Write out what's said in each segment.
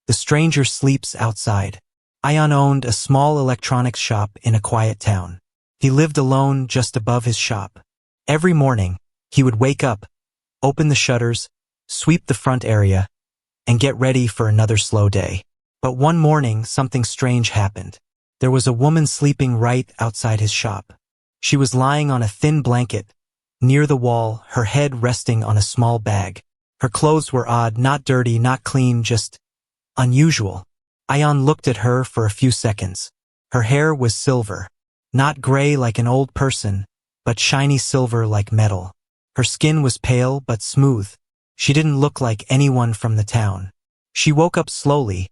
The stranger sleeps outside. Ion owned a small electronics shop in a quiet town. He lived alone just above his shop. Every morning, he would wake up, open the shutters, sweep the front area, and get ready for another slow day. But one morning, something strange happened. There was a woman sleeping right outside his shop. She was lying on a thin blanket, near the wall, her head resting on a small bag. Her clothes were odd, not dirty, not clean, just unusual. Ion looked at her for a few seconds. Her hair was silver, not gray like an old person, but shiny silver like metal. Her skin was pale but smooth. She didn't look like anyone from the town. She woke up slowly,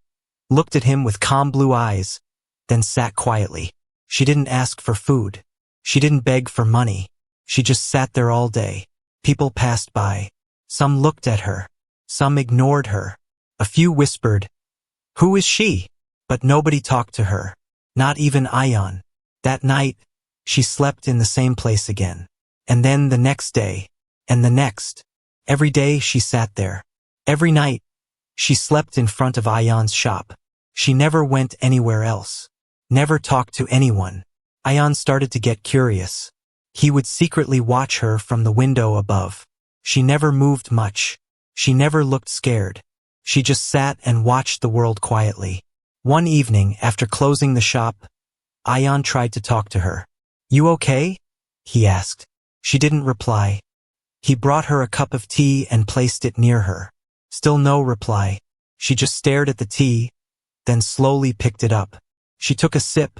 looked at him with calm blue eyes, then sat quietly. She didn't ask for food. She didn't beg for money. She just sat there all day. People passed by. Some looked at her. Some ignored her. A few whispered, "Who is she?" But nobody talked to her. Not even Ion. That night, she slept in the same place again. And then the next day, and the next. Every day she sat there. Every night, she slept in front of Ion's shop. She never went anywhere else. Never talked to anyone. Ion started to get curious. He would secretly watch her from the window above. She never moved much. She never looked scared. She just sat and watched the world quietly. One evening, after closing the shop, Ion tried to talk to her. "You okay?" he asked. She didn't reply. He brought her a cup of tea and placed it near her. Still no reply. She just stared at the tea, then slowly picked it up. She took a sip,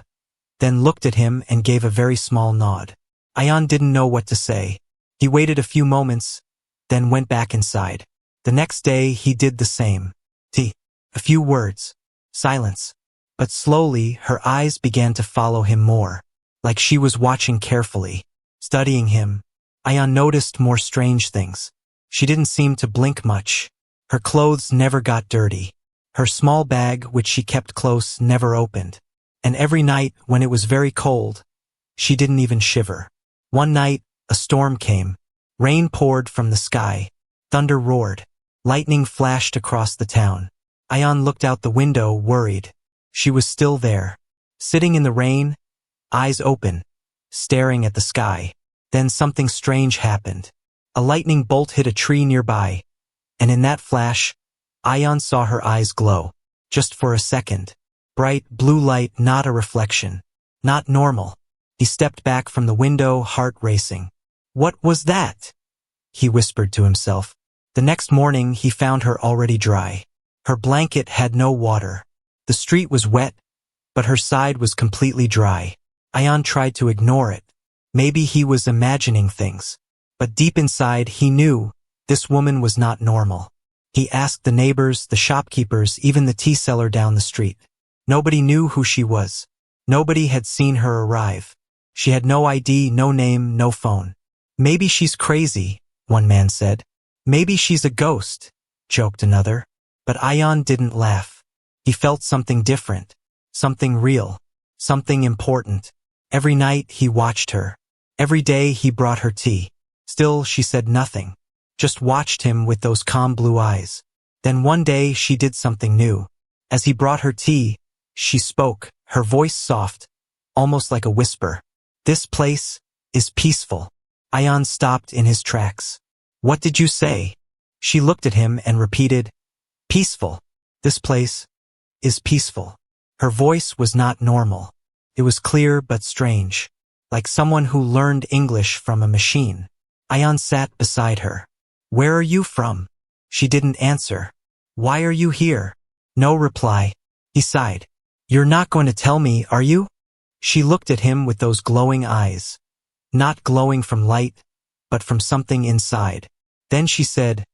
then looked at him and gave a very small nod. Ion didn't know what to say. He waited a few moments, then went back inside. The next day he did the same. Tea. A few words. Silence. But slowly her eyes began to follow him more, like she was watching carefully, studying him. Ion noticed more strange things. She didn't seem to blink much. Her clothes never got dirty. Her small bag, which she kept close, never opened. And every night, when it was very cold, she didn't even shiver. One night, a storm came. Rain poured from the sky. Thunder roared. Lightning flashed across the town. Ion looked out the window, worried. She was still there, sitting in the rain, eyes open, staring at the sky. Then something strange happened. A lightning bolt hit a tree nearby, and in that flash, Ion saw her eyes glow. Just for a second. Bright blue light, not a reflection. Not normal. He stepped back from the window, heart racing. "What was that?" he whispered to himself. The next morning, he found her already dry. Her blanket had no water. The street was wet, but her side was completely dry. Ion tried to ignore it. Maybe he was imagining things. But deep inside, he knew this woman was not normal. He asked the neighbors, the shopkeepers, even the tea seller down the street. Nobody knew who she was. Nobody had seen her arrive. She had no ID, no name, no phone. "Maybe she's crazy," one man said. "Maybe she's a ghost," joked another. But Ion didn't laugh. He felt something different, something real, something important. Every night he watched her. Every day he brought her tea. Still she said nothing, just watched him with those calm blue eyes. Then one day she did something new. As he brought her tea, she spoke, her voice soft, almost like a whisper. "This place is peaceful." Ion stopped in his tracks. "What did you say?" She looked at him and repeated, "Peaceful. This place is peaceful." Her voice was not normal. It was clear but strange, like someone who learned English from a machine. Ion sat beside her. "Where are you from?" She didn't answer. "Why are you here?" No reply. He sighed. "You're not going to tell me, are you?" She looked at him with those glowing eyes. Not glowing from light, but from something inside. Then she said,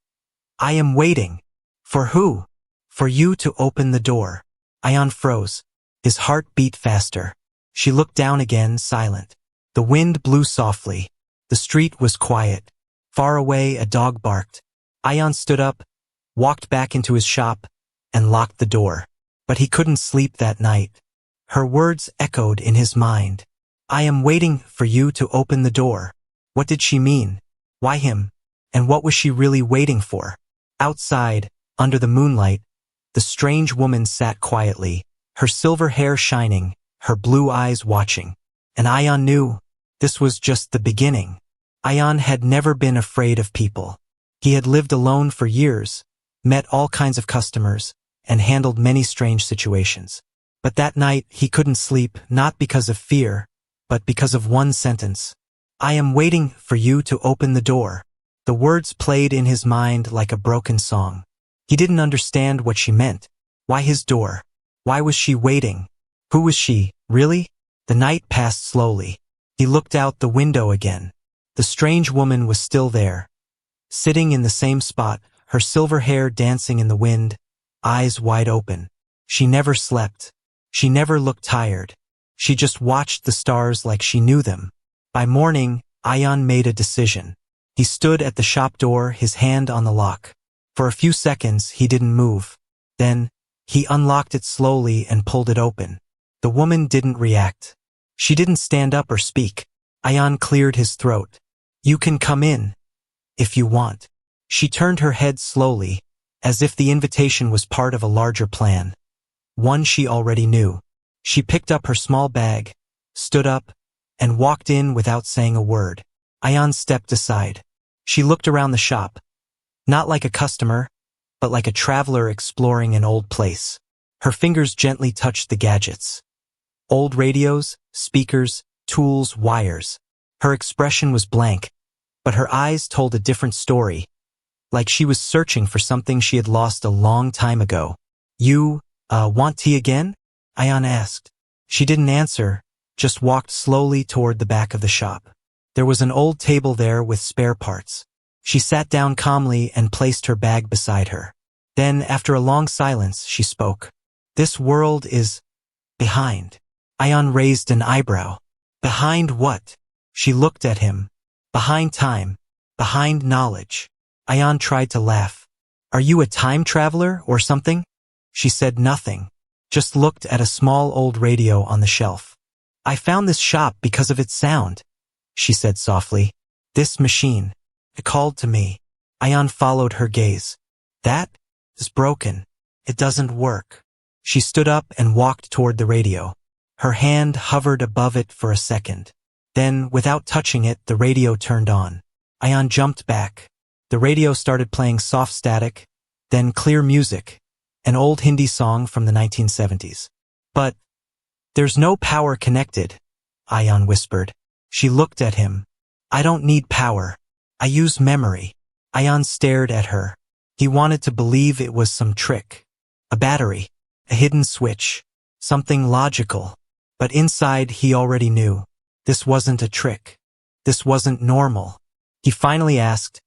"I am waiting." "For who?" "For you to open the door." Ion froze. His heart beat faster. She looked down again, silent. The wind blew softly. The street was quiet. Far away, a dog barked. Ion stood up, walked back into his shop, and locked the door. But he couldn't sleep that night. Her words echoed in his mind. "I am waiting for you to open the door." What did she mean? Why him? And what was she really waiting for? Outside, under the moonlight, The strange woman sat quietly, her silver hair shining, her blue eyes watching. And Ion knew this was just the beginning. Ion had never been afraid of people. He had lived alone for years, met all kinds of customers, and handled many strange situations. But that night he couldn't sleep, not because of fear, but because of one sentence. I am waiting for you to open the door. The words played in his mind like a broken song. He didn't understand what she meant. Why his door? Why was she waiting? Who was she, really? The night passed slowly. He looked out the window again. The strange woman was still there, sitting in the same spot, her silver hair dancing in the wind, eyes wide open. She never slept. She never looked tired. She just watched the stars like she knew them. By morning, Ion made a decision. He stood at the shop door, his hand on the lock. For a few seconds, he didn't move. Then, he unlocked it slowly and pulled it open. The woman didn't react. She didn't stand up or speak. Ion cleared his throat. You can come in, if you want. She turned her head slowly, as if the invitation was part of a larger plan. One she already knew. She picked up her small bag, stood up, and walked in without saying a word. Ion stepped aside. She looked around the shop, not like a customer, but like a traveler exploring an old place. Her fingers gently touched the gadgets. Old radios, speakers, tools, wires. Her expression was blank, but her eyes told a different story, like she was searching for something she had lost a long time ago. You, want tea again? Ion asked. She didn't answer, just walked slowly toward the back of the shop. There was an old table there with spare parts. She sat down calmly and placed her bag beside her. Then, after a long silence, she spoke. This world is behind. Ion raised an eyebrow. Behind what? She looked at him. Behind time. Behind knowledge. Ion tried to laugh. Are you a time traveler or something? She said nothing, just looked at a small old radio on the shelf. I found this shop because of its sound, she said softly. This machine. It called to me. Ion followed her gaze. That is broken. It doesn't work. She stood up and walked toward the radio. Her hand hovered above it for a second. Then, without touching it, the radio turned on. Ion jumped back. The radio started playing soft static, then clear music, an old Hindi song from the 1970s. But there's no power connected, Ion whispered. She looked at him. I don't need power. I use memory. Ion stared at her. He wanted to believe it was some trick. A battery. A hidden switch. Something logical. But inside he already knew. This wasn't a trick. This wasn't normal. He finally asked,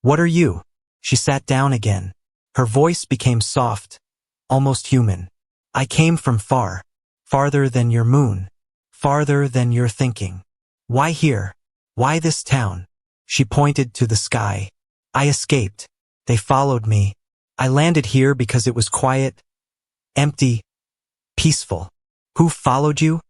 What are you? She sat down again. Her voice became soft, almost human. I came from far. Farther than your moon. Farther than your thinking. Why here? Why this town? She pointed to the sky. I escaped. They followed me. I landed here because it was quiet, empty, peaceful. Who followed you?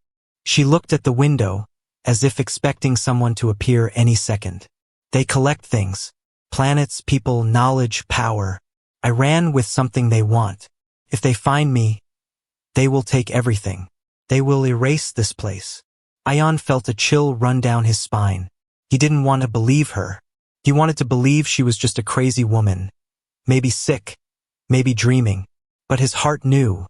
She looked at the window, as if expecting someone to appear any second. They collect things. Planets, people, knowledge, power. I ran with something they want. If they find me, they will take everything. They will erase this place. Ion felt a chill run down his spine. He didn't want to believe her. He wanted to believe she was just a crazy woman. Maybe sick. Maybe dreaming. But his heart knew.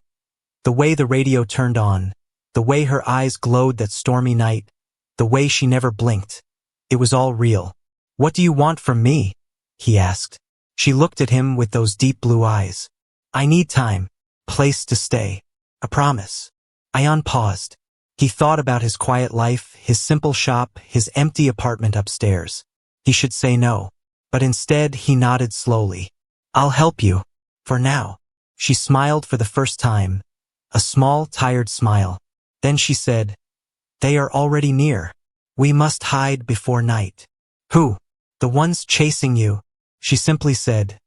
The way the radio turned on. The way her eyes glowed that stormy night. The way she never blinked. It was all real. What do you want from me? He asked. She looked at him with those deep blue eyes. I need time. Place to stay. A promise. Ion paused. He thought about his quiet life, his simple shop, his empty apartment upstairs. He should say no. But instead, he nodded slowly. I'll help you. For now. She smiled for the first time. A small, tired smile. Then she said, They are already near. We must hide before night. Who? The ones chasing you. She simply said,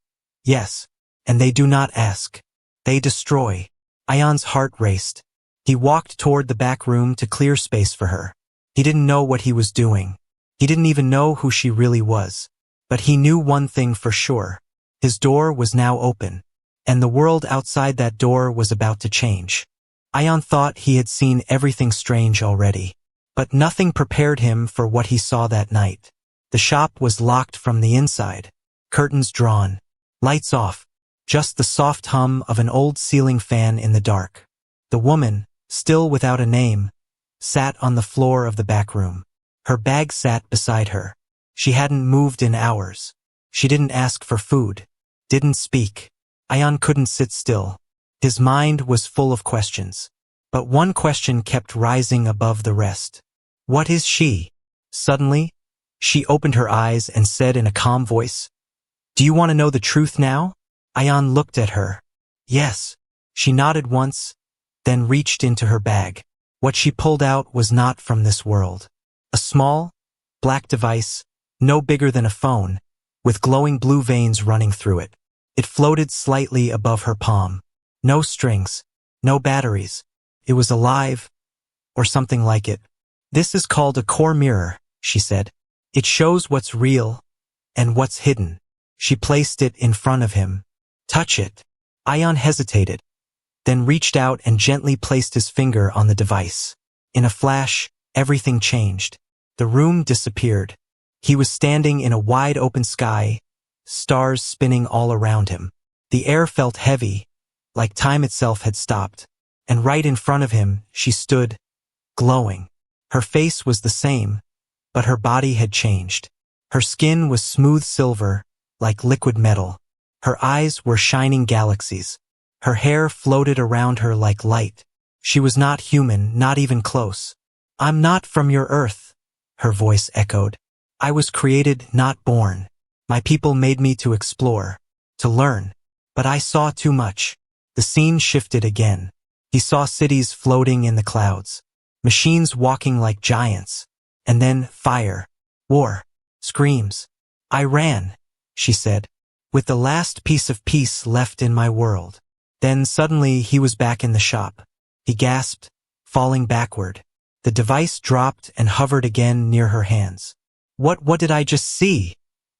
Yes. And they do not ask. They destroy. Ion's heart raced. He walked toward the back room to clear space for her. He didn't know what he was doing. He didn't even know who she really was. But he knew one thing for sure. His door was now open. and the world outside that door was about to change. Ion thought he had seen everything strange already, but nothing prepared him for what he saw that night. The shop was locked from the inside, curtains drawn, lights off, just the soft hum of an old ceiling fan in the dark. The woman, still without a name, sat on the floor of the back room. Her bag sat beside her. She hadn't moved in hours. She didn't ask for food, didn't speak. Ion couldn't sit still. His mind was full of questions. But one question kept rising above the rest. What is she? Suddenly, she opened her eyes and said in a calm voice, "Do you want to know the truth now?" Ion looked at her. Yes. She nodded once, then reached into her bag. What she pulled out was not from this world. A small, black device, no bigger than a phone, with glowing blue veins running through it. It floated slightly above her palm. No strings, no batteries. It was alive, or something like it. "This is called a core mirror," she said. "It shows what's real and what's hidden." She placed it in front of him. "Touch it." Ion hesitated, then reached out and gently placed his finger on the device. In a flash, everything changed. The room disappeared. He was standing in a wide open sky, stars spinning all around him. The air felt heavy, like time itself had stopped. And right in front of him, she stood, glowing. Her face was the same, but her body had changed. Her skin was smooth silver, like liquid metal. Her eyes were shining galaxies. Her hair floated around her like light. She was not human, not even close. "I'm not from your earth," her voice echoed. "I was created, not born. My people made me to explore, to learn. But I saw too much." The scene shifted again. He saw cities floating in the clouds, machines walking like giants, and then fire, war, screams. "I ran," she said, "with the last piece of peace left in my world." Then suddenly he was back in the shop. He gasped, falling backward. The device dropped and hovered again near her hands. What did I just see?"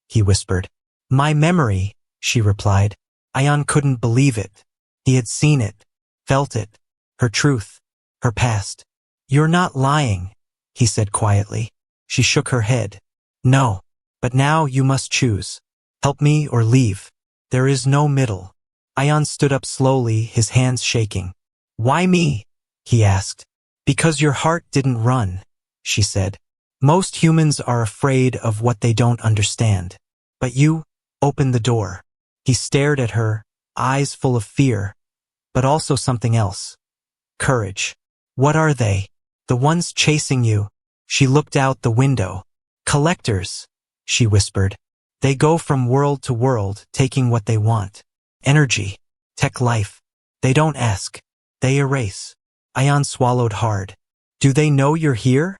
he whispered. "My memory," she replied. Ion couldn't believe it. He had seen it, felt it, her truth, her past. "You're not lying," he said quietly. She shook her head. "No, but now you must choose. Help me or leave. There is no middle." Ion stood up slowly, his hands shaking. "Why me?" he asked. "Because your heart didn't run," she said. "Most humans are afraid of what they don't understand. But you opened the door." He stared at her, eyes full of fear, but also something else. Courage. "What are they?" "The ones chasing you." She looked out the window. "Collectors," she whispered. "They go from world to world, taking what they want. Energy, tech life. They don't ask. They erase." Ion swallowed hard. "Do they know you're here?"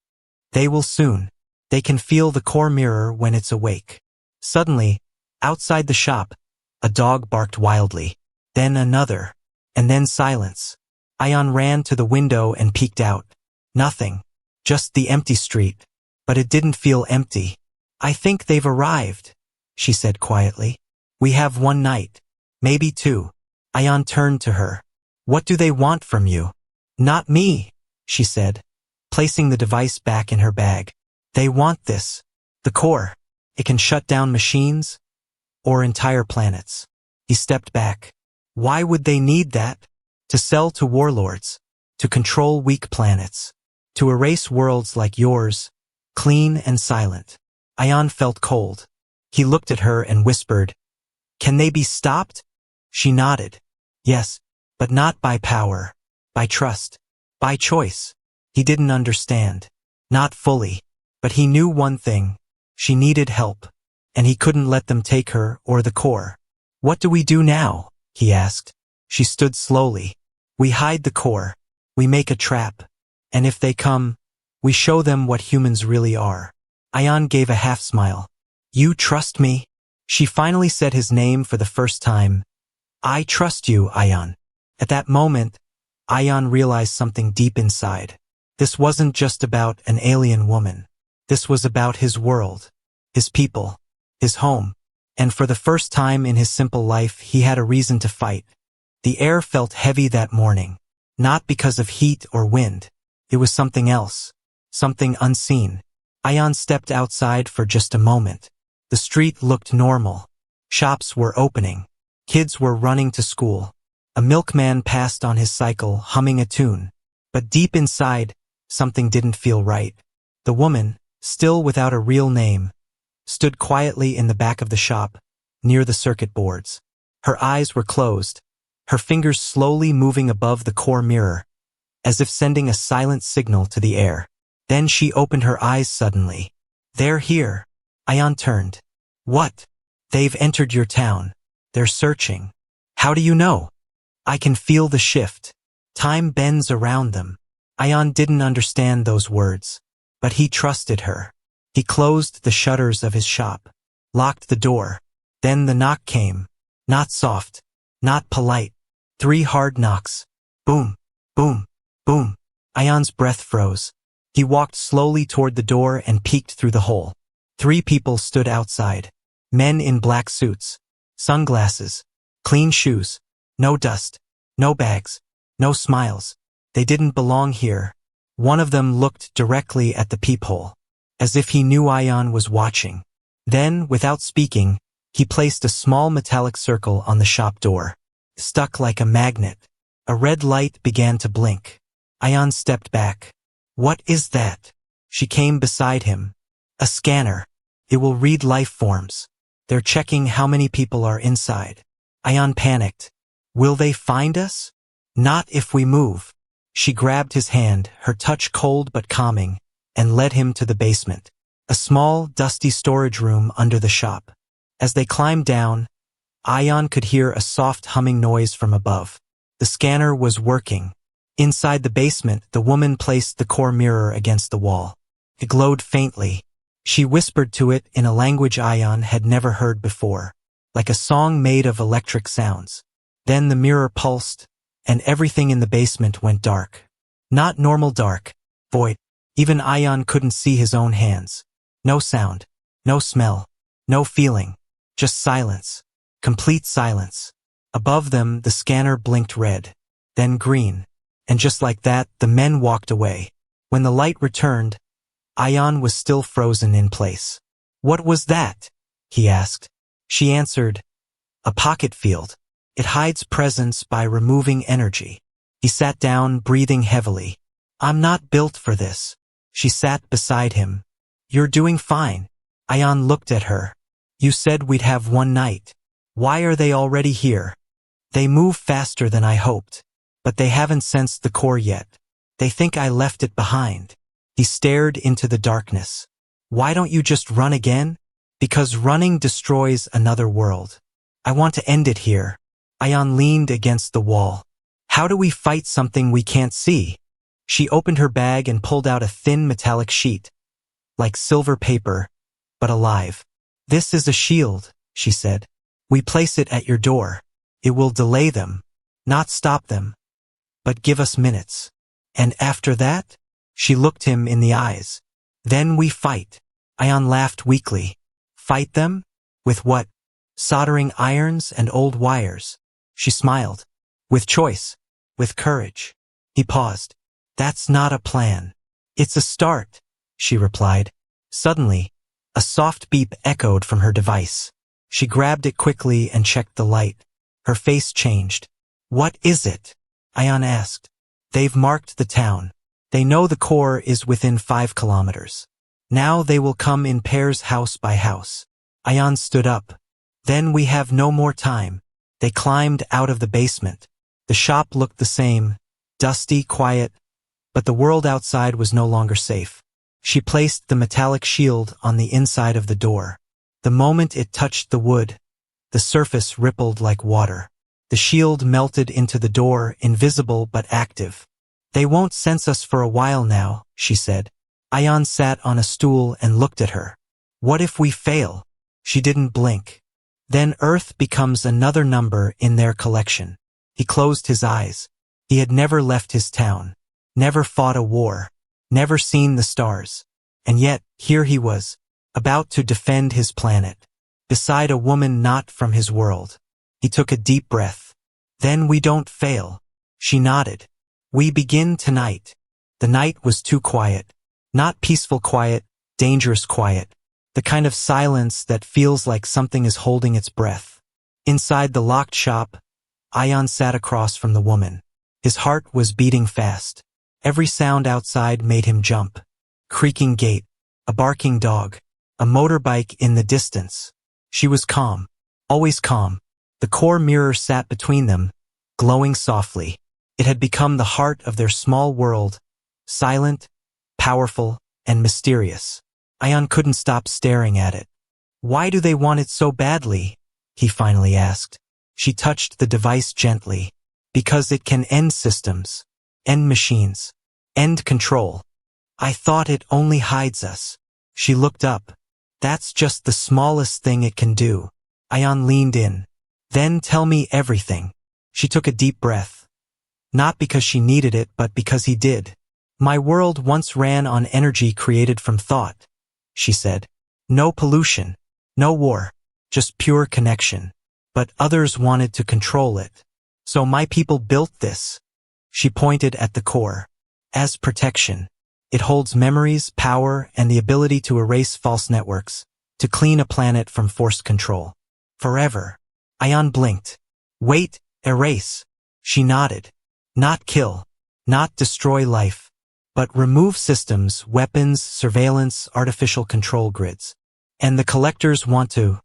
"They will soon. They can feel the core mirror when it's awake." Suddenly, outside the shop, a dog barked wildly. Then another. And then silence. Ion ran to the window and peeked out. Nothing. Just the empty street. But it didn't feel empty. "I think they've arrived," she said quietly. "We have one night. Maybe two." Ion turned to her. "What do they want from you?" "Not me," she said, placing the device back in her bag. "They want this. The core. It can shut down machines or entire planets." He stepped back. "Why would they need that?" "To sell to warlords. To control weak planets. To erase worlds like yours, clean and silent." Ion felt cold. He looked at her and whispered, "Can they be stopped?" She nodded. "Yes, but not by power. By trust. By choice." He didn't understand. Not fully. But he knew one thing. She needed help. And he couldn't let them take her or the core. "What do we do now?" he asked. She stood slowly. "We hide the core. We make a trap. And if they come, we show them what humans really are." Ion gave a half smile. "You trust me?" She finally said his name for the first time. "I trust you, Ion." At that moment, Ion realized something deep inside. This wasn't just about an alien woman. This was about his world, his people, his home. And for the first time in his simple life, he had a reason to fight. The air felt heavy that morning, not because of heat or wind. It was something else, something unseen. Ion stepped outside for just a moment. The street looked normal. Shops were opening. Kids were running to school. A milkman passed on his cycle, humming a tune. But deep inside, something didn't feel right. The woman, still without a real name, stood quietly in the back of the shop, near the circuit boards. Her eyes were closed, her fingers slowly moving above the core mirror, as if sending a silent signal to the air. Then she opened her eyes suddenly. "They're here." Ion turned. "What?" "They've entered your town. They're searching." "How do you know?" "I can feel the shift. Time bends around them." Ion didn't understand those words, but he trusted her. He closed the shutters of his shop, locked the door. Then the knock came. Not soft, not polite. 3 hard knocks. Boom, boom, boom. Ion's breath froze. He walked slowly toward the door and peeked through the hole. 3 people stood outside. Men in black suits, sunglasses, clean shoes. No dust, no bags, no smiles. They didn't belong here. One of them looked directly at the peephole, as if he knew Ion was watching. Then, without speaking, he placed a small metallic circle on the shop door. Stuck like a magnet. A red light began to blink. Ion stepped back. "What is that?" She came beside him. "A scanner. It will read life forms. They're checking how many people are inside." Ion panicked. "Will they find us?" "Not if we move." She grabbed his hand, her touch cold but calming, and led him to the basement, a small, dusty storage room under the shop. As they climbed down, Ion could hear a soft humming noise from above. The scanner was working. Inside the basement, the woman placed the core mirror against the wall. It glowed faintly. She whispered to it in a language Ion had never heard before, like a song made of electric sounds. Then the mirror pulsed, and everything in the basement went dark. Not normal dark, void. Even Ion couldn't see his own hands. No sound, no smell, no feeling, just silence. Complete silence. Above them, the scanner blinked red, then green, and just like that, the men walked away. When the light returned, Ion was still frozen in place. "What was that?" he asked. She answered, "A pocket field. It hides presence by removing energy." He sat down, breathing heavily. "I'm not built for this." She sat beside him. "You're doing fine." Ion looked at her. "You said we'd have one night. Why are they already here?" "They move faster than I hoped, but they haven't sensed the core yet. They think I left it behind." He stared into the darkness. "Why don't you just run again?" "Because running destroys another world. I want to end it here." Ion leaned against the wall. "How do we fight something we can't see?" She opened her bag and pulled out a thin metallic sheet, like silver paper, but alive. "This is a shield," she said. "We place it at your door. It will delay them, not stop them, but give us minutes. And after that?" She looked him in the eyes. "Then we fight." Ion laughed weakly. "Fight them? With what? Soldering irons and old wires?" She smiled. "With choice. With courage." He paused. "That's not a plan. It's a start," she replied. Suddenly, a soft beep echoed from her device. She grabbed it quickly and checked the light. Her face changed. "What is it?" Ion asked. "They've marked the town. They know the core is within 5 kilometers. Now they will come in pairs house by house." Ion stood up. "Then we have no more time." They climbed out of the basement. The shop looked the same, dusty, quiet, but the world outside was no longer safe. She placed the metallic shield on the inside of the door. The moment it touched the wood, the surface rippled like water. The shield melted into the door, invisible but active. "They won't sense us for a while now," she said. Ion sat on a stool and looked at her. "What if we fail?" She didn't blink. "Then Earth becomes another number in their collection." He closed his eyes. He had never left his town, never fought a war, never seen the stars. And yet, here he was, about to defend his planet, beside a woman not from his world. He took a deep breath. Then we don't fail. She nodded. We begin tonight. The night was too quiet. Not peaceful quiet, dangerous quiet. The kind of silence that feels like something is holding its breath. Inside the locked shop, Ion sat across from the woman. His heart was beating fast. Every sound outside made him jump. Creaking gate, a barking dog, a motorbike in the distance. She was calm, always calm. The core mirror sat between them, glowing softly. It had become the heart of their small world, silent, powerful, and mysterious. Ion couldn't stop staring at it. Why do they want it so badly? He finally asked. She touched the device gently. Because it can end systems, end machines, end control. I thought it only hides us. She looked up. That's just the smallest thing it can do. Ion leaned in. Then tell me everything. She took a deep breath. Not because she needed it, but because he did. My world once ran on energy created from thought, she said. No pollution, no war, just pure connection. But others wanted to control it. So my people built this. She pointed at the core. As protection. It holds memories, power, and the ability to erase false networks, to clean a planet from forced control. Forever. Ion blinked. Wait, erase. She nodded. Not kill. Not destroy life. But remove systems, weapons, surveillance, artificial control grids. And the collectors want to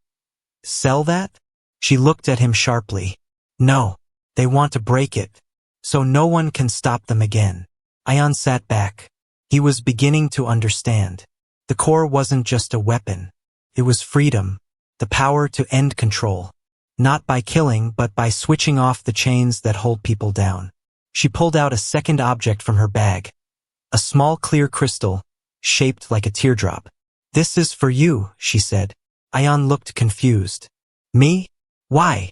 sell that? She looked at him sharply. No. They want to break it. So no one can stop them again. Ion sat back. He was beginning to understand. The core wasn't just a weapon. It was freedom. The power to end control. Not by killing, but by switching off the chains that hold people down. She pulled out a second object from her bag. A small clear crystal, shaped like a teardrop. This is for you, she said. Ion looked confused. Me? Why?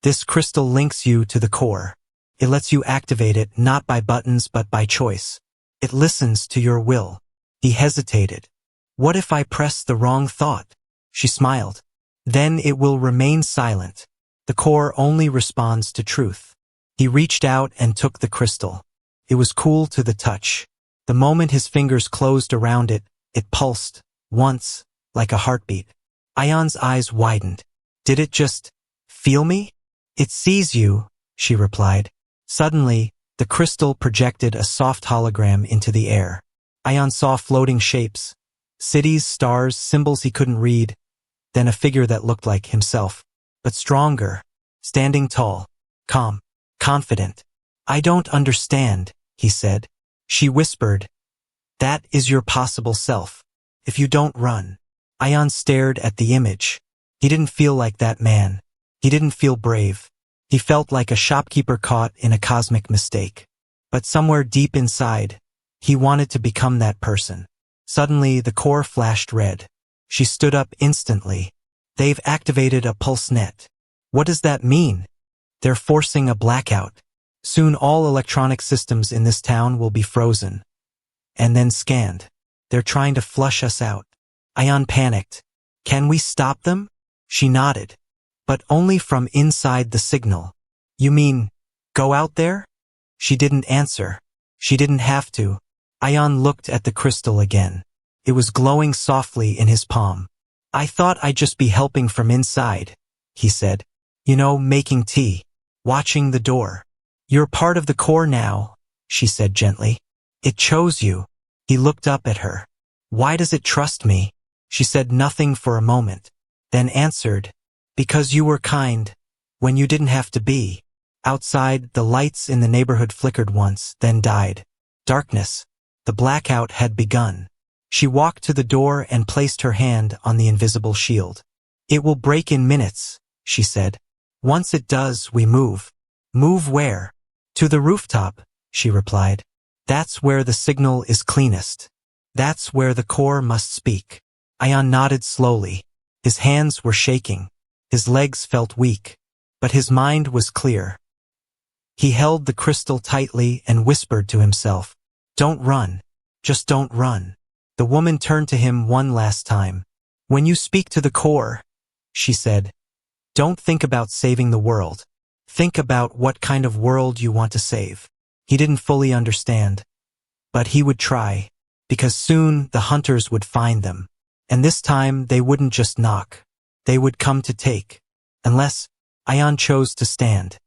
This crystal links you to the core. It lets you activate it not by buttons but by choice. It listens to your will. He hesitated. What if I press the wrong thought? She smiled. Then it will remain silent. The core only responds to truth. He reached out and took the crystal. It was cool to the touch. The moment his fingers closed around it, it pulsed, once, like a heartbeat. Ion's eyes widened. Did it just feel me? It sees you, she replied. Suddenly, the crystal projected a soft hologram into the air. Ion saw floating shapes, cities, stars, symbols he couldn't read, then a figure that looked like himself, but stronger, standing tall, calm, confident. I don't understand, he said. She whispered, that is your possible self. If you don't run. Ion stared at the image. He didn't feel like that man. He didn't feel brave. He felt like a shopkeeper caught in a cosmic mistake. But somewhere deep inside, he wanted to become that person. Suddenly, the core flashed red. She stood up instantly. They've activated a pulse net. What does that mean? They're forcing a blackout. Soon all electronic systems in this town will be frozen. And then scanned. They're trying to flush us out. Ion panicked. Can we stop them? She nodded. But only from inside the signal. You mean, go out there? She didn't answer. She didn't have to. Ion looked at the crystal again. It was glowing softly in his palm. I thought I'd just be helping from inside, he said. You know, making tea. Watching the door. You're part of the core now, she said gently. It chose you. He looked up at her. Why does it trust me? She said nothing for a moment, then answered, because you were kind, when you didn't have to be. Outside, the lights in the neighborhood flickered once, then died. Darkness. The blackout had begun. She walked to the door and placed her hand on the invisible shield. It will break in minutes, she said. Once it does, we move. Move where? To the rooftop, she replied. That's where the signal is cleanest. That's where the core must speak. Ion nodded slowly. His hands were shaking. His legs felt weak. But his mind was clear. He held the crystal tightly and whispered to himself, don't run. Just don't run. The woman turned to him one last time. When you speak to the core, she said, don't think about saving the world. Think about what kind of world you want to save. He didn't fully understand, but he would try, because soon the hunters would find them. And this time they wouldn't just knock. They would come to take. Unless Ion chose to stand.